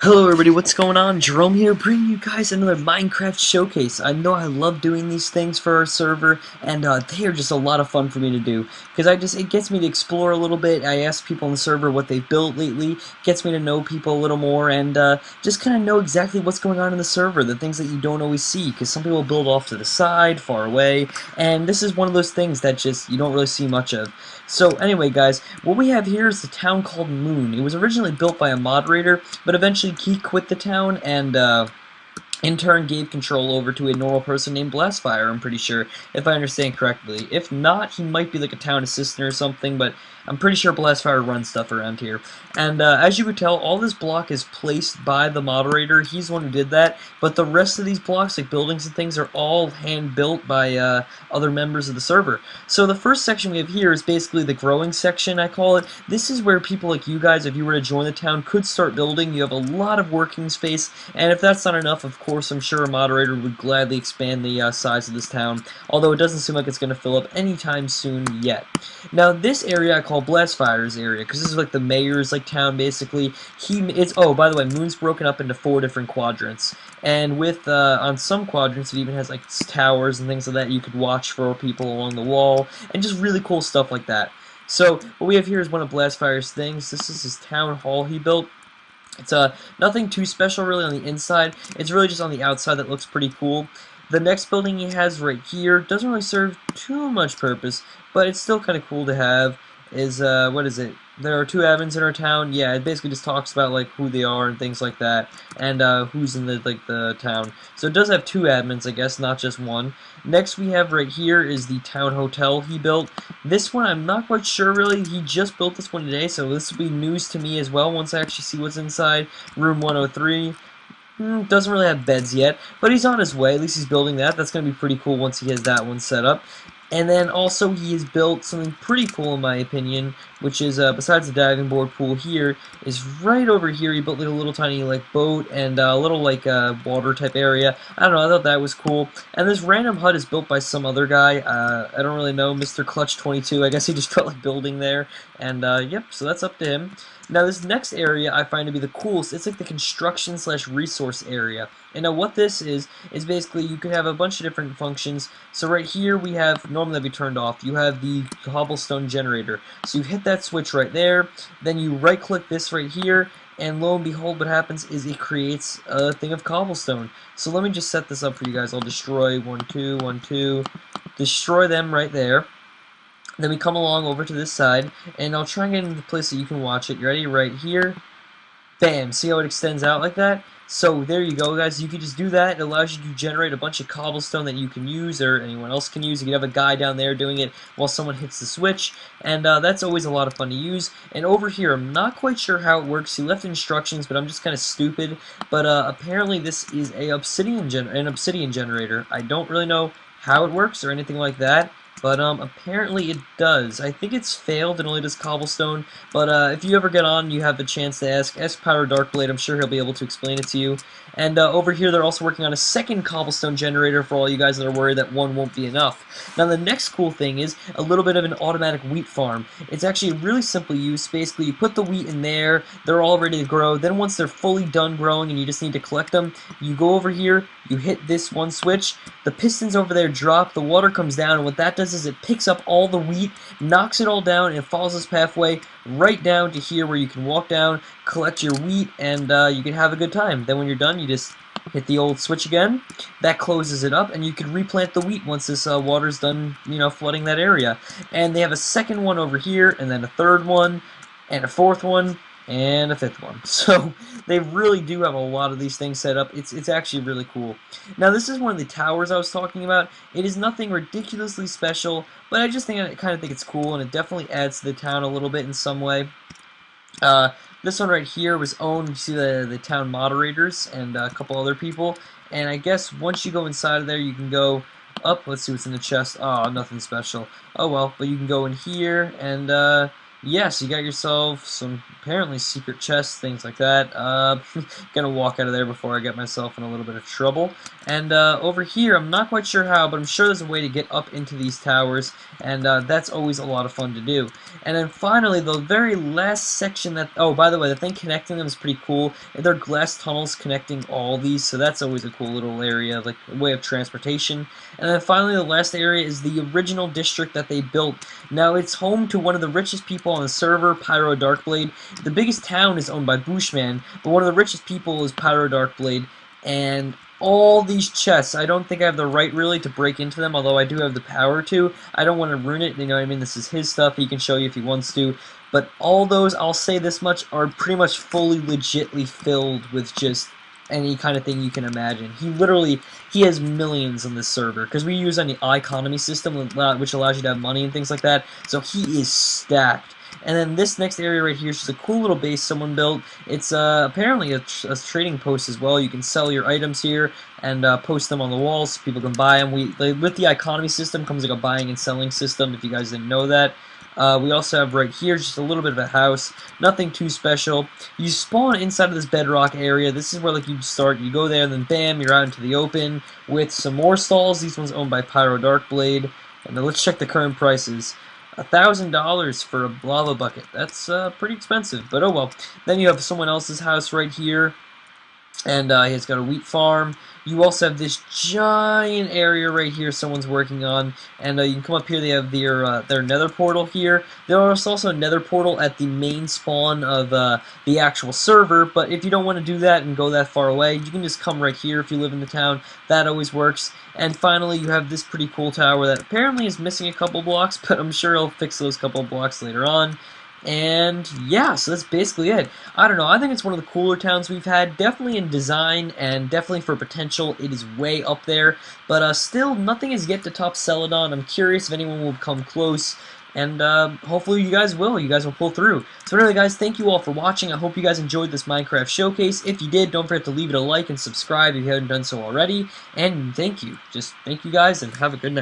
Hello everybody, what's going on? Jerome here, bringing you guys another Minecraft showcase. I know I love doing these things for our server, and they are just a lot of fun for me to do. Because it gets me to explore a little bit. I ask people on the server what they've built lately, gets me to know people a little more, and just kind of know exactly what's going on in the server, the things that you don't always see. Because some people build off to the side, far away, and this is one of those things that just you don't really see much of. So anyway guys, what we have here is the town called Moon. It was originally built by a moderator, but eventually he quit the town and in turn gave control over to a normal person named Blastfire, I'm pretty sure, if I understand correctly. If not, he might be like a town assistant or something, but I'm pretty sure Blastfire runs stuff around here. And as you could tell, all this block is placed by the moderator. He's the one who did that, but the rest of these blocks, like buildings and things, are all hand-built by other members of the server. So the first section we have here is basically the growing section, I call it. This is where people like you guys, if you were to join the town, could start building. You have a lot of working space, and if that's not enough, of course, I'm sure a moderator would gladly expand the size of this town, although it doesn't seem like it's going to fill up anytime soon yet. Now, this area I call Blastfire's area, because this is like the mayor's like town, basically. Oh, by the way, Moon's broken up into 4 different quadrants, and with on some quadrants it even has like towers and things like that you could watch for people along the wall, and just really cool stuff like that. So what we have here is one of Blastfire's things. This is his town hall he built. It's nothing too special really on the inside. It's really just on the outside that looks pretty cool. The next building he has right here doesn't really serve too much purpose, but it's still kind of cool to have. Is what is it? There are 2 admins in our town. Yeah, it basically just talks about like who they are and things like that, and who's in the town. So it does have 2 admins, I guess, not just 1. Next we have right here is the town hotel he built. This one I'm not quite sure really. He just built this one today, so this will be news to me as well once I actually see what's inside. Room 103. Doesn't really have beds yet, but he's on his way. At least he's building that. That's going to be pretty cool once he has that one set up. And then also he has built something pretty cool in my opinion, which is, besides the diving board pool here, is right over here. He built like a little tiny like boat and a little like water type area. I don't know, I thought that was cool. And this random hut is built by some other guy. I don't really know, Mr. Clutch 22. I guess he just felt like building there. And yep, so that's up to him. Now this next area I find to be the coolest. It's like the construction slash resource area. And now what this is basically you can have a bunch of different functions. So right here we have, normally that'd be turned off, you have the cobblestone generator. So you hit that switch right there, then you right click this right here, and lo and behold what happens is it creates a thing of cobblestone. So let me just set this up for you guys. I'll destroy 1, 2, 1, 2, destroy them right there. Then we come along over to this side, and I'll try and get into the place that you can watch it. You ready? Right here. Bam! See how it extends out like that? So there you go, guys. You can just do that. It allows you to generate a bunch of cobblestone that you can use or anyone else can use. You can have a guy down there doing it while someone hits the switch, and that's always a lot of fun to use. And over here, I'm not quite sure how it works. He left instructions, but I'm just kind of stupid. But apparently this is an obsidian generator. I don't really know how it works or anything like that. But apparently it does. I think it's failed and only does cobblestone. But if you ever get on, you have the chance to ask Power Darkblade. I'm sure he'll be able to explain it to you. And over here, they're also working on a second cobblestone generator for all you guys that are worried that one won't be enough. Now, the next cool thing is a little bit of an automatic wheat farm. It's actually a really simple use. Basically, you put the wheat in there. They're all ready to grow. Then once they're fully done growing and you just need to collect them, you go over here, you hit this one switch, the pistons over there drop, the water comes down, and what that does is it picks up all the wheat, knocks it all down, and follows this pathway right down to here where you can walk down, collect your wheat, and you can have a good time. Then when you're done, you just hit the old switch again. That closes it up, and you can replant the wheat once this water's done, flooding that area. And they have a second one over here, and then a third one, and a fourth one, and a 5th one. So they really do have a lot of these things set up. It's actually really cool. Now this is one of the towers I was talking about. It is nothing ridiculously special, but I kind of think it's cool, and it definitely adds to the town a little bit in some way. This one right here was owned, you see the town moderators and a couple other people, and I guess once you go inside of there you can go up. Let's see what's in the chest. Oh, nothing special. Oh well, but you can go in here and yes, you got yourself some apparently secret chests, things like that. Gonna walk out of there before I get myself in a little bit of trouble. And over here, I'm not quite sure how, but I'm sure there's a way to get up into these towers, and that's always a lot of fun to do. And then finally, the very last section that, oh, by the way, the thing connecting them is pretty cool. They're glass tunnels connecting all these, so that's always a cool little area, like a way of transportation. And then finally, the last area is the original district that they built. Now, it's home to one of the richest people on the server, Pyro Darkblade. The biggest town is owned by Bushman, but one of the richest people is Pyro Darkblade, and all these chests, I don't think I have the right really to break into them, although I do have the power to. I don't want to ruin it, you know what I mean? This is his stuff, he can show you if he wants to. But all those, I'll say this much, are pretty much fully legitly filled with just any kind of thing you can imagine. He has millions on this server, because we use an economy system, which allows you to have money and things like that, so he is stacked. And then this next area right here is just a cool little base someone built. It's apparently a trading post as well. You can sell your items here and post them on the walls so people can buy them. With the economy system comes like a buying and selling system, if you guys didn't know that. We also have right here just a little bit of a house, nothing too special. You spawn inside of this bedrock area. This is where like you start, you go there, and then bam, you're out into the open with some more stalls. These ones owned by Pyro Darkblade. And then let's check the current prices. $1,000 for a lava bucket. That's pretty expensive, but oh well. Then you have someone else's house right here, and he's got a wheat farm. You also have this giant area right here someone's working on, and you can come up here. They have their nether portal here. There is also a nether portal at the main spawn of the actual server, but if you don't want to do that and go that far away, you can just come right here if you live in the town. That always works. And finally, you have this pretty cool tower that apparently is missing a couple blocks, but I'm sure I'll fix those couple blocks later on. And yeah, so that's basically it. I don't know, I think it's one of the cooler towns we've had, definitely in design and definitely for potential. It is way up there, but still nothing is yet to top Celadon. I'm curious if anyone will come close, and hopefully you guys will pull through. So anyway guys, thank you all for watching. I hope you guys enjoyed this Minecraft showcase. If you did, don't forget to leave it a like and subscribe if you haven't done so already, and thank you. Just thank you guys and have a good night.